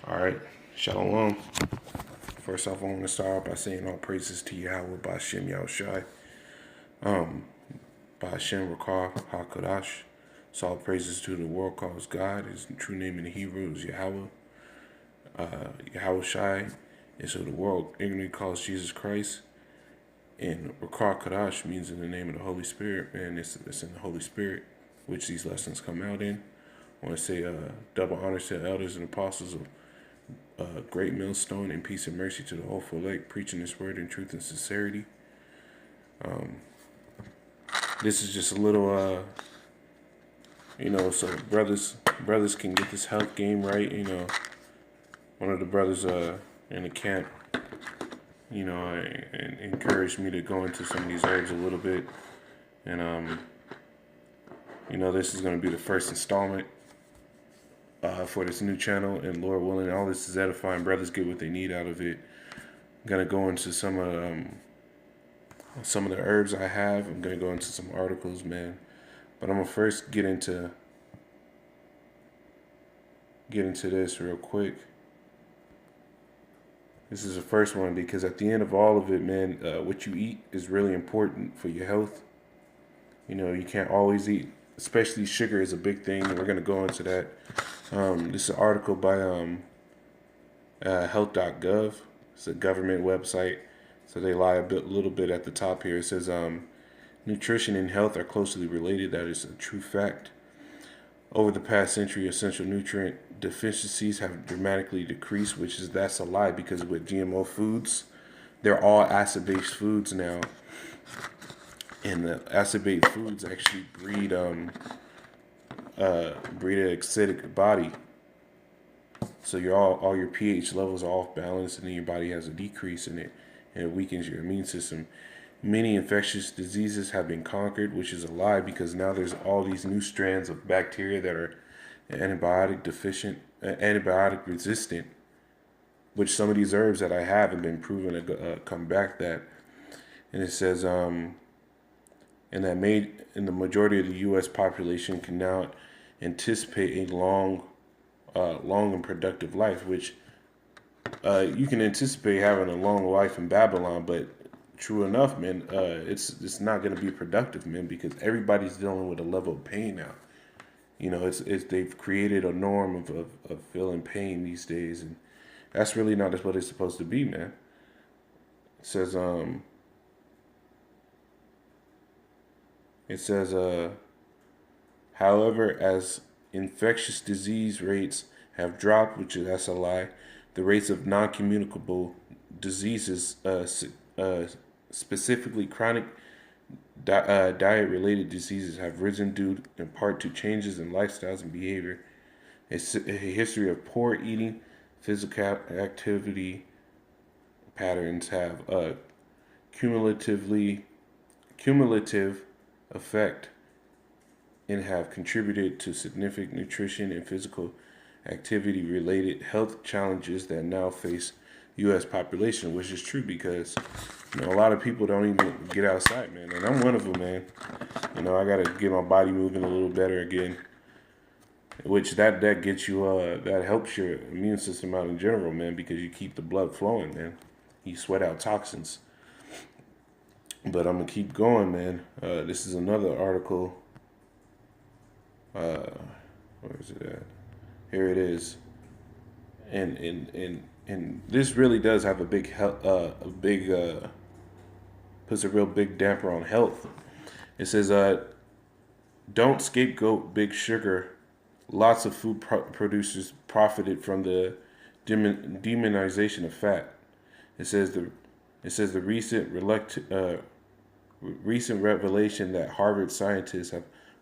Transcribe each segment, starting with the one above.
All right, Shalom. First off, I want to start by saying all praises to Yahweh, Ba'Shem Yahushai, Ba'Shem Rakah HaKadosh. So all praises to the world calls God. His true name in the Hebrew is Yahweh, Yahushai. And so the world ignorantly calls Jesus Christ. And Rakah Kadash means in the name of the Holy Spirit, man. It's in the Holy Spirit, which these lessons come out in. I want to say double honors to the elders and apostles of great millstone, and peace and mercy to the hopeful elect, preaching this word in truth and sincerity. This is just a little, so brothers can get this health game right. One of the brothers in the camp, and encouraged me to go into some of these herbs a little bit, and this is going to be the first installment for this new channel, and Lord willing, all this is edifying. Brothers get what they need out of it. I'm gonna go into some of the herbs I have. I'm gonna go into some articles, man. But I'm gonna first get into this real quick. This is the first one because at the end of all of it, man, what you eat is really important for your health. You can't always eat, especially sugar is a big thing, and we're gonna go into that. This is an article by health.gov. It's a government website, so they lie a little bit at the top here. It says nutrition and health are closely related. That is a true fact. Over the past century, essential nutrient deficiencies have dramatically decreased, that's a lie because with GMO foods, they're all acid-based foods now, and the acid-based foods actually breed an acidic body. So all your pH levels are off balance, and then your body has a decrease in it, and it weakens your immune system. Many infectious diseases have been conquered, which is a lie because now there's all these new strands of bacteria that are antibiotic resistant, which some of these herbs that I have been proven to combat that. And it says, and the majority of the U.S. population can now anticipate a long and productive life, which you can anticipate having a long life in Babylon, but true enough, man, it's not going to be productive, man, because everybody's dealing with a level of pain now. They've created a norm of feeling pain these days, and that's really not what it's supposed to be, man. It says, however, as infectious disease rates have dropped, that's a lie, the rates of non-communicable diseases, specifically chronic diet-related diseases, have risen due in part to changes in lifestyles and behavior. A history of poor eating, physical activity patterns have cumulative effect and have contributed to significant nutrition and physical activity-related health challenges that now face U.S. population, which is true because a lot of people don't even get outside, man, and I'm one of them, man. I gotta get my body moving a little better again, which that gets you that helps your immune system out in general, man, because you keep the blood flowing, man. You sweat out toxins. But I'm gonna keep going, man. This is another article. Where is it at? Here it is. And this really does have a big puts a real big damper on health. It says, don't scapegoat big sugar. Lots of food producers profited from the demonization of fat. It says the recent revelation that Harvard scientists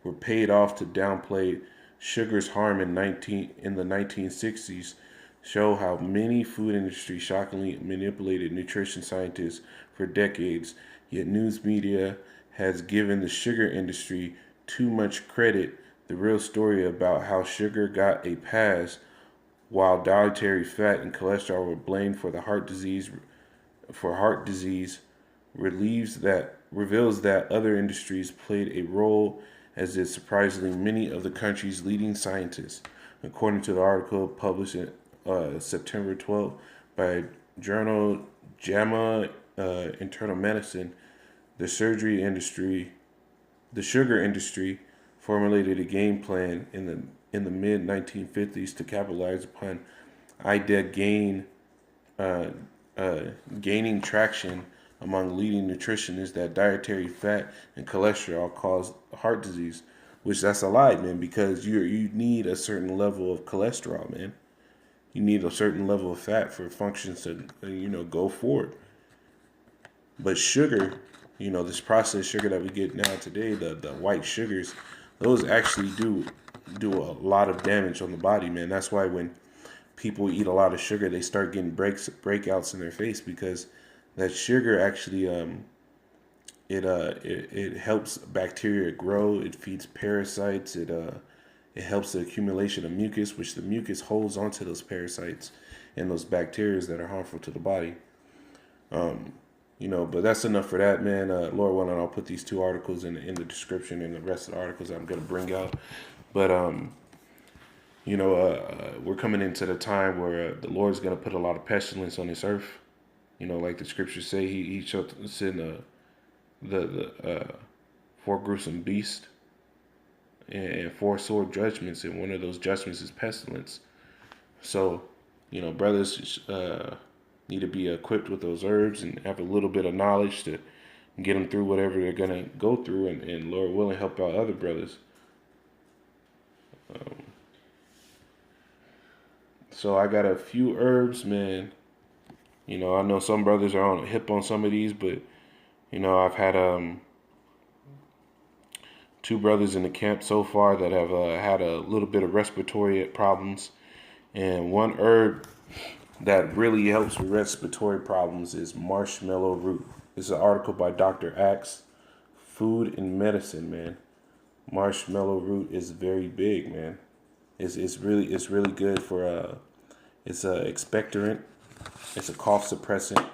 were paid off to downplay sugar's harm in the 1960s show how many food industry shockingly manipulated nutrition scientists for decades. Yet news media has given the sugar industry too much credit. The real story about how sugar got a pass while dietary fat and cholesterol were blamed for heart disease reveals that other industries played a role, as did surprisingly many of the country's leading scientists. According to the article published September 12th by journal JAMA Internal Medicine. The surgery industry, the sugar industry, formulated a game plan in the mid 1950s to capitalize upon idea uh, gaining traction among leading nutritionists that dietary fat and cholesterol cause heart disease, which that's a lie, man, because you need a certain level of cholesterol, man. You need a certain level of fat for functions to go forward. But sugar, this processed sugar that we get now today, the white sugars, those actually do a lot of damage on the body, man. That's why when people eat a lot of sugar, they start getting breakouts in their face, because that sugar actually it helps bacteria grow. It feeds parasites. It helps the accumulation of mucus, which the mucus holds onto those parasites and those bacteria that are harmful to the body. But that's enough for that, man. Lord willing, I'll put these two articles in the description and the rest of the articles I'm gonna bring out. But we're coming into the time where the Lord's gonna put a lot of pestilence on this earth. Like the scriptures say, He shall send the four gruesome beasts and four sword judgments, and one of those judgments is pestilence. So, brothers need to be equipped with those herbs and have a little bit of knowledge to get them through whatever they're gonna go through, and Lord willing, help out other brothers. So I got a few herbs, man. I know some brothers are on hip on some of these, but I've had two brothers in the camp so far that have had a little bit of respiratory problems, and one herb that really helps with respiratory problems is marshmallow root. This is an article by Dr. Axe, Food and Medicine, man. Marshmallow root is very big, man. It's really good for it's a expectorant, it's a cough suppressant,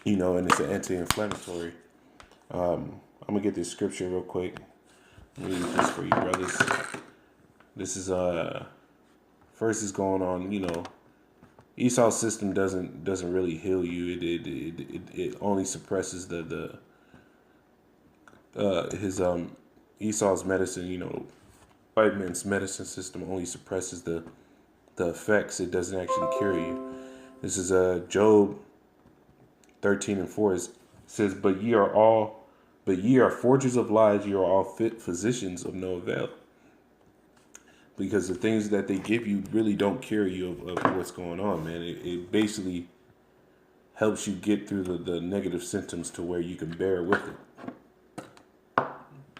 and it's an anti-inflammatory. I'm gonna get this scripture real quick. Let me read this for you, brothers. This is first is going on. Esau's system doesn't really heal you. It only suppresses his Esau's medicine. White man's medicine system only suppresses the effects. It doesn't actually cure you. This is Job 13:4. It says, "But ye are forgers of lies. You are all fit physicians of no avail." Because the things that they give you really don't cure you of what's going on, man. It basically helps you get through the negative symptoms to where you can bear with it.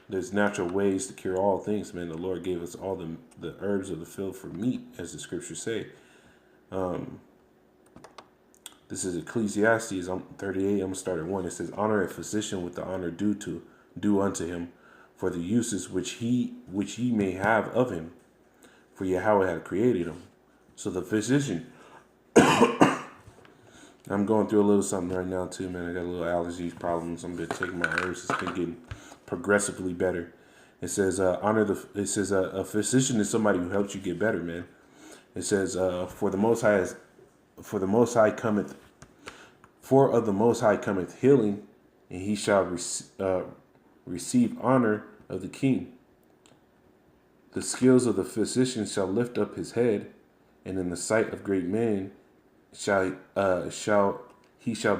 There's natural ways to cure all things, man. The Lord gave us all the herbs of the field for meat, as the scriptures say. This is Ecclesiastes 38. I'm going to start at 1. It says, "Honor a physician with the honor due unto him, for the uses which he may have of him. For Yahweh had created him." So the physician, I'm going through a little something right now too, man. I got a little allergies problems. I'm been taking my herbs. It's been getting progressively better. It says, a physician is somebody who helps you get better, man. It says, for of the Most High cometh healing, and he shall receive honor of the king. The skills of the physician shall lift up his head, and in the sight of great men shall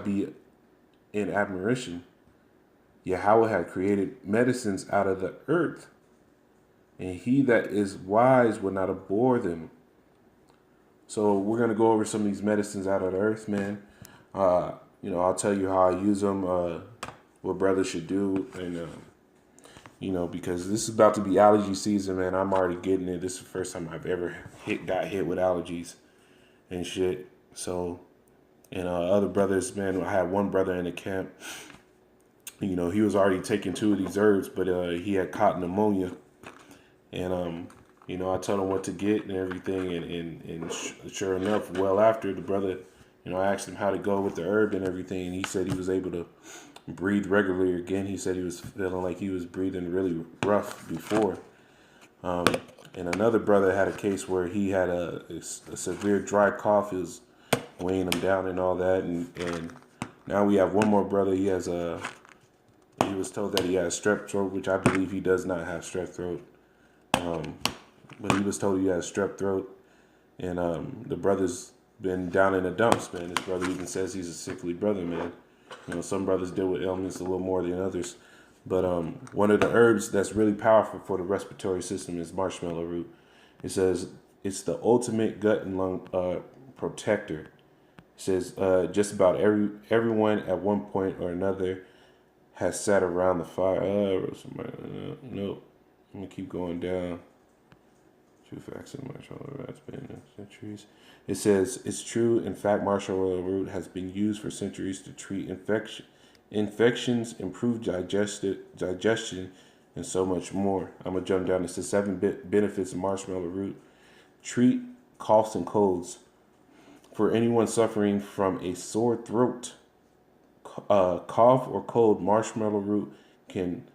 be in admiration. Yahweh had created medicines out of the earth, and he that is wise will not abhor them. So we're gonna go over some of these medicines out of the earth, man. I'll tell you how I use them, what brothers should do, and because this is about to be allergy season, man. I'm already getting it. This is the first time I've ever got hit with allergies and shit. So, and other brothers, man, I had one brother in the camp. He was already taking two of these herbs, but he had caught pneumonia. And, I told him what to get and everything. And sure enough, well after, the brother, I asked him how to go with the herb and everything. And he said he was able to breathe regularly again. He said he was feeling like he was breathing really rough before. Um, and another brother had a case where he had a severe dry cough. It was weighing him down and all that. And now we have one more brother. He was told that he has strep throat, which I believe he does not have strep throat. But he was told he has strep throat. And the brother's been down in the dumps, man. His brother even says he's a sickly brother, man. Some brothers deal with ailments a little more than others. But one of the herbs that's really powerful for the respiratory system is marshmallow root. It says it's the ultimate gut and lung protector. It says just about everyone at one point or another has sat around the fire. No, let me keep going down. True facts in marshmallow root's been in centuries. It says it's true. In fact, marshmallow root has been used for centuries to treat infections, improve digestion, and so much more. I'm gonna jump down. It says 7 benefits of marshmallow root: treat coughs and colds. For anyone suffering from a sore throat, cough, or cold, marshmallow root can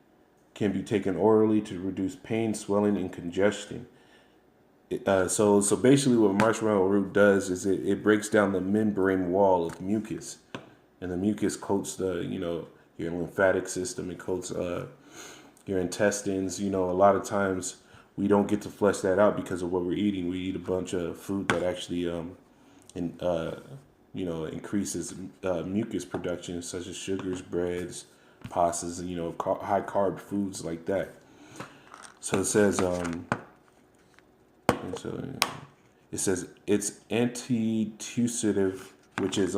be taken orally to reduce pain, swelling, and congestion. So basically, what marshmallow root does is it breaks down the membrane wall of mucus, and the mucus coats your lymphatic system. It coats your intestines. A lot of times we don't get to flush that out because of what we're eating. We eat a bunch of food that actually increases mucus production, such as sugars, breads, pastas, and high carb foods like that. So it says it's antitussive, which is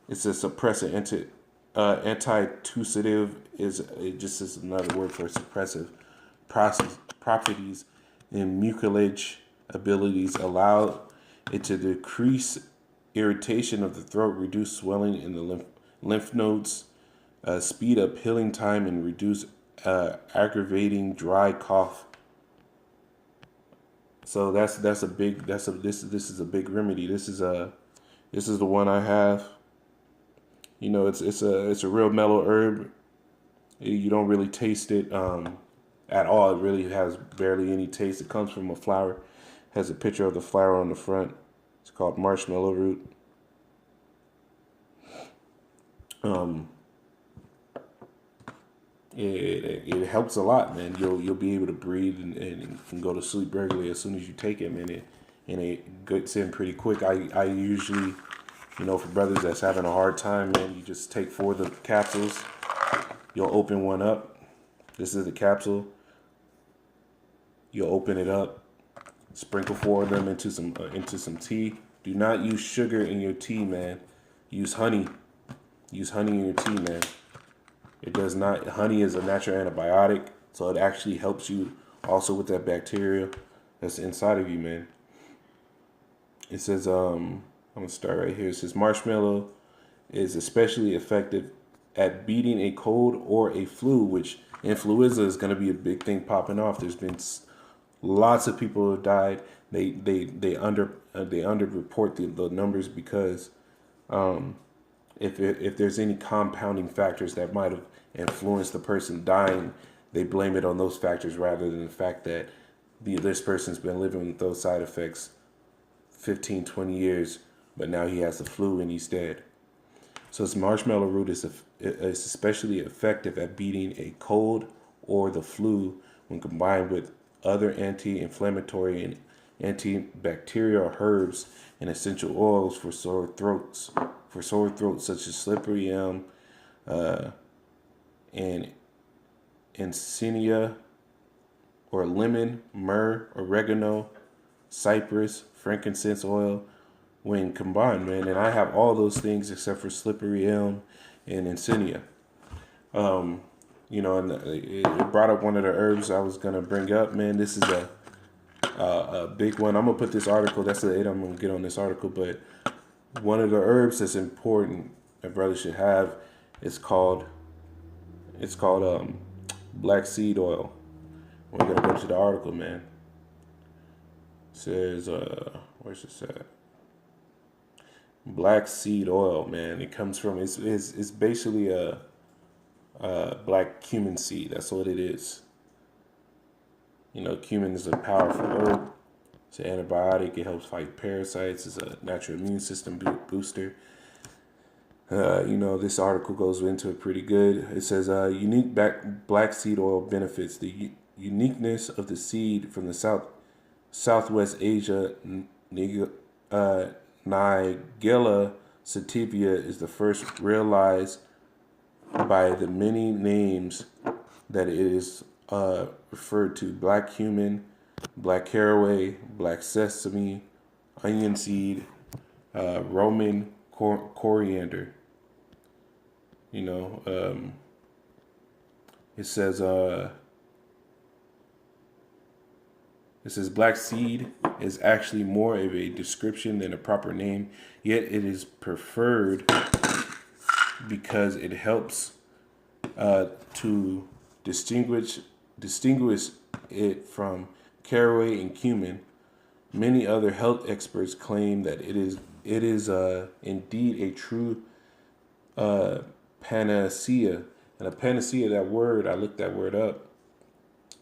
it's a suppressant. Antitussive it just is another word for suppressive properties and mucilage abilities allow it to decrease irritation of the throat, reduce swelling in the lymph nodes, speed up healing time, and reduce aggravating dry cough. So this is a big remedy. This is the one I have. It's a real mellow herb. You don't really taste it at all. It really has barely any taste. It comes from a flower. It has a picture of the flower on the front. It's called marshmallow root. It helps a lot, man. You'll be able to breathe and go to sleep regularly as soon as you take it, man. It gets in pretty quick. I usually, for brothers that's having a hard time, man, you just take 4 of the capsules. You'll open one up. This is the capsule. You'll open it up. Sprinkle 4 of them into some tea. Do not use sugar in your tea, man. Use honey. Use honey in your tea, man. It does not. Honey is a natural antibiotic, so it actually helps you also with that bacteria that's inside of you, man. It says, I'm gonna start right here. It says marshmallow is especially effective at beating a cold or a flu, which influenza is gonna be a big thing popping off. There's been lots of people who have died. They underreport the numbers because if there's any compounding factors that might have influenced the person dying, they blame it on those factors rather than the fact that this person's been living with those side effects 15, 20 years, but now he has the flu and he's dead. So this marshmallow root is especially effective at beating a cold or the flu when combined with other anti-inflammatory and antibacterial herbs and essential oils for sore throats. For sore throats such as slippery elm, and encenia, or lemon, myrrh, oregano, cypress, frankincense oil, when combined, man. And I have all those things except for slippery elm and encenia. And it brought up one of the herbs I was gonna bring up, man. This is a big one. I'm gonna put this article. That's the I'm gonna get on this article, but one of the herbs that's important a brother should have is called black seed oil. We're gonna go to the article, man. It says where's this at? Black seed oil, man. It comes from it's basically a black cumin seed. That's what it is. Cumin is a powerful herb. It's an antibiotic. It helps fight parasites. It's a natural immune system booster. This article goes into it pretty good. It says unique black seed oil benefits. The uniqueness of the seed from the Southwest Asia, Nigella sativa, is the first realized by the many names that it is referred to: black cumin, black caraway, black sesame, onion seed, Roman coriander. It says black seed is actually more of a description than a proper name, yet it is preferred because it helps to distinguish it from caraway and cumin. Many other health experts claim that it is indeed a true panacea. And a panacea, that word, I looked that word up.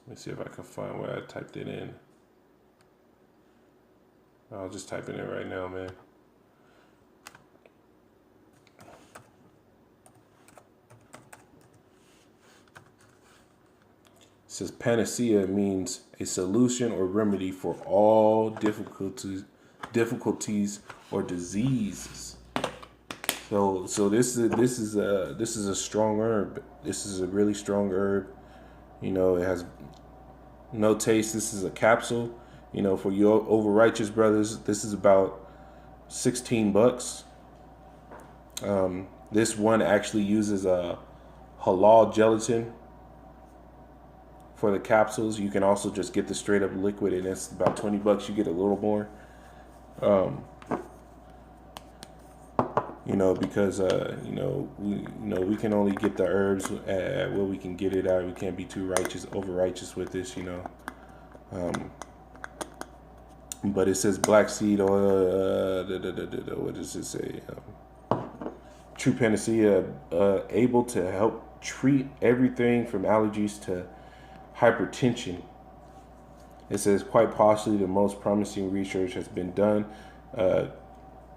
Let me see if I can find where I typed it in. I'll just type it in right now, man. It says panacea means a solution or remedy for all difficulties or diseases. So this is a strong herb. This is a really strong herb. It has no taste. This is a capsule. For you over righteous brothers, this is about $16. This one actually uses a halal gelatin for the capsules. You can also just get the straight up liquid, and it's about $20. You get a little more. Because we can only get the herbs at where we can get it at. We can't be too over righteous with this, But it says black seed oil. What does it say? True panacea, able to help treat everything from allergies to hypertension. It says quite possibly the most promising research has been done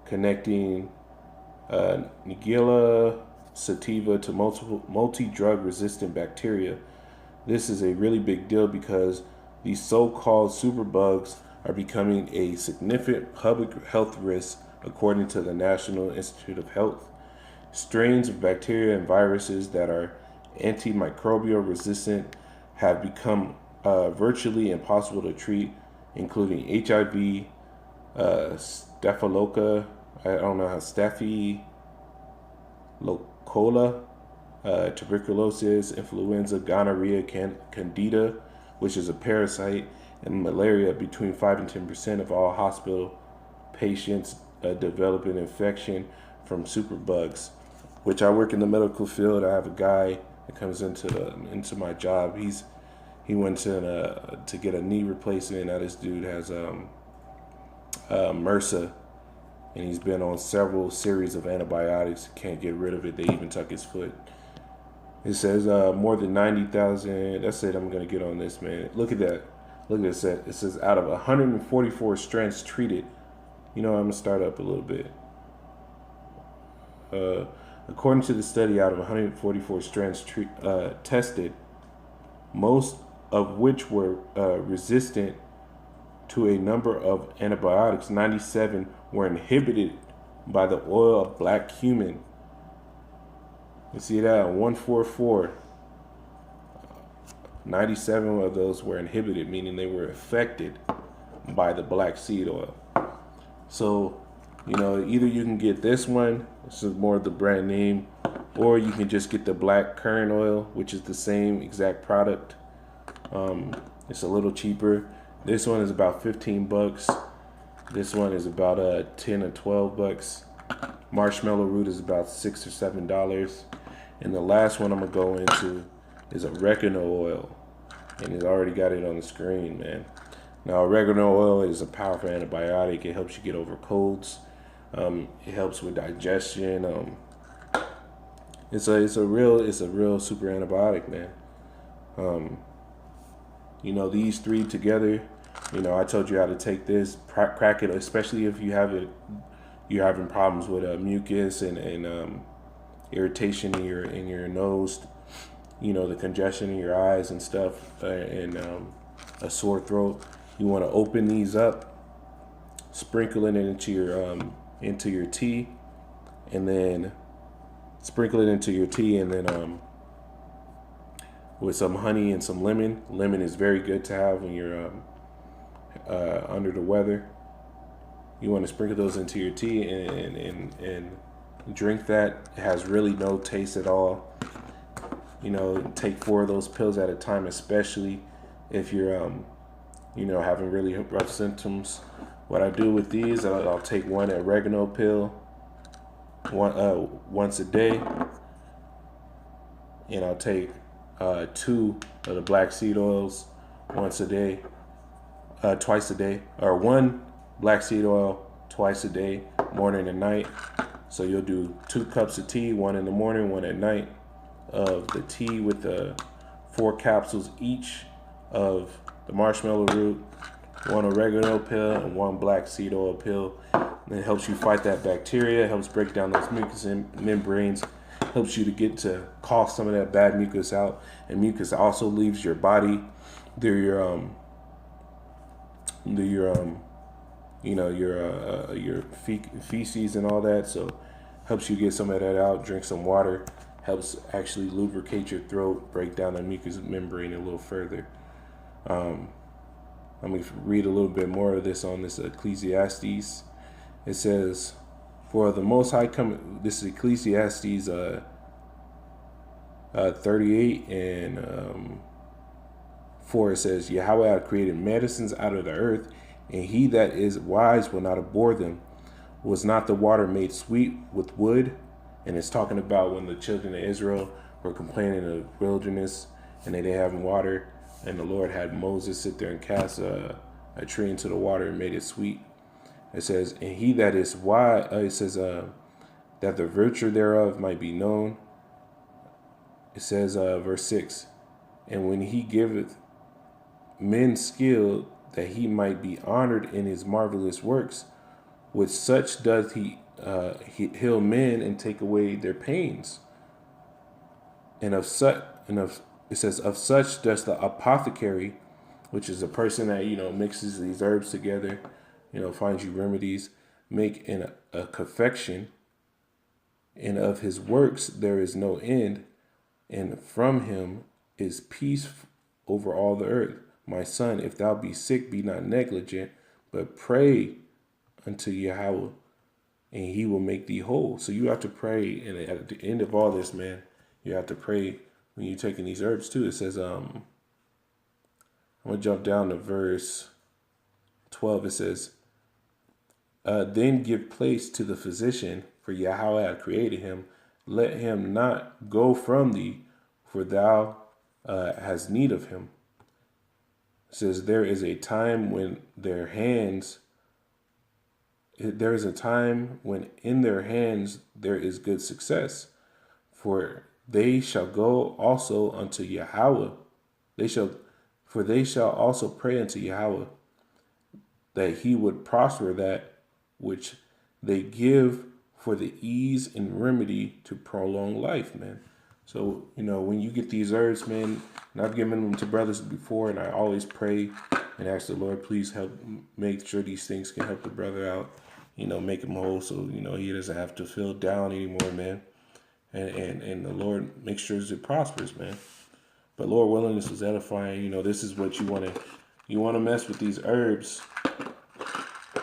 connecting Nigella sativa to multi-drug resistant bacteria. This is a really big deal because these so-called superbugs are becoming a significant public health risk according to the National Institute of Health. Strains of bacteria and viruses that are antimicrobial resistant have become virtually impossible to treat, including HIV, Staphylococcus, Staphylococcus, tuberculosis, influenza, gonorrhea, candida, which is a parasite, and malaria. Between 5 and 10% of all hospital patients develop an infection from superbugs. Which I work in the medical field. I have a guy that comes into my job. He went to get a knee replacement. Now this dude has MRSA, and he's been on several series of antibiotics. Can't get rid of it. They even took his foot. It says more than 90,000. That's it. I'm gonna get on this, man. Look at that. Look at this. It says out of 144 strands treated. I'm gonna start up a little bit. According to the study, out of 144 strands tested, most of which were resistant to a number of antibiotics, 97 were inhibited by the oil of black cumin. You see that? 144. 97 of those were inhibited, meaning they were affected by the black seed oil. So, either you can get this one, this is more of the brand name, or you can just get the black currant oil, which is the same exact product. It's a little cheaper. This one is about $15. This one is about 10 or $12. Marshmallow root is about $6 or $7. And the last one I'm gonna go into is oregano oil, and it's already got it on the screen, man. Now, oregano oil is a powerful antibiotic. It helps you get over colds. It helps with digestion. It's a real super antibiotic, man. These three together. I told you how to take this, crack it, especially if you're having problems with mucus and irritation in your nose, the congestion in your eyes and stuff, and a sore throat. You want to open these up, sprinkling it into your tea, and then sprinkle it into your tea, and then with some honey and some lemon. Lemon is very good to have when you're under the weather. You want to sprinkle those into your tea and drink that. It has really no taste at all. Take 4 of those pills at a time, especially if you're having really rough symptoms. What I do with these, I'll take 1 oregano pill once a day, and I'll take 2 of the black seed oils once a day, twice a day, or 1 black seed oil twice a day, morning and night. So you'll do 2 cups of tea, 1 in the morning, 1 at night, of the tea with the 4 capsules each of the marshmallow root, 1 oregano pill, and 1 black seed oil pill. And it helps you fight that bacteria, helps break down those mucus membranes, helps you to get to cough some of that bad mucus out. And mucus also leaves your body through your feces and all that. So helps you get some of that out. Drink some water. Helps actually lubricate your throat, break down the mucus membrane a little further. Let me read a little bit more of this on this Ecclesiastes. It says, "For the Most High come." This is Ecclesiastes 38 and 4. It says, "Yahweh created medicines out of the earth, and he that is wise will not abhor them. Was not the water made sweet with wood?" And it's talking about when the children of Israel were complaining in the wilderness and they didn't have water, and the Lord had Moses sit there and cast a tree into the water and made it sweet. It says, "And he that is wise," it says, "that the virtue thereof might be known." It says, verse 6, "And when he giveth men skill, that he might be honored in his marvelous works, with such doth he heal men and take away their pains. And it says, of such does the apothecary," which is a person that mixes these herbs together, finds you remedies, "make in a confection, and of his works there is no end, and from him is peace over all the earth. My son, if thou be sick, be not negligent, but pray unto Yahweh, and he will make thee whole." So you have to pray, and at the end of all this, man, you have to pray when you're taking these herbs too. It says, I'm gonna jump down to verse 12. It says, "Then give place to the physician, for Yahweh hath created him. Let him not go from thee, for thou hast need of him." It says, there is a time when in their hands there is good success, for they shall go also unto Yahweh. They shall also pray unto Yahweh, that he would prosper that which they give for the ease and remedy to prolong life, man. So, when you get these herbs, man, and I've given them to brothers before, and I always pray and ask the Lord, please help make sure these things can help the brother out, make him whole, so, he doesn't have to feel down anymore, man. And the Lord makes sure it prospers, man. But Lord willing, this was edifying. This is what you want to mess with these herbs.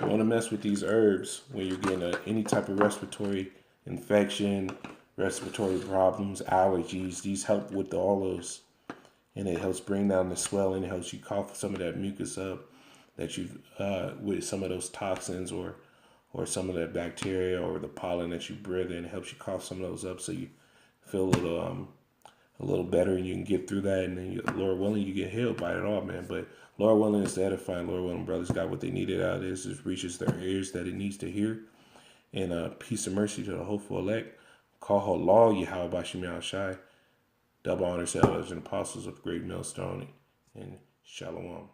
You want to mess with these herbs when you're getting any type of respiratory infection, respiratory problems, allergies. These help with all those, and it helps bring down the swelling. It helps you cough some of that mucus up that you've with some of those toxins or some of that bacteria or the pollen that you breathe in. It helps you cough some of those up so you feel a little better, and you can get through that, and then Lord willing, you get healed by it all, man. But Lord willing is to edify, and Lord willing, brothers got what they needed out of this. It reaches their ears that it needs to hear. And peace and mercy to the hopeful elect. Call her law, Yahweh Bashim Shai. Double honor to elders and apostles of great millstone, and Shalom.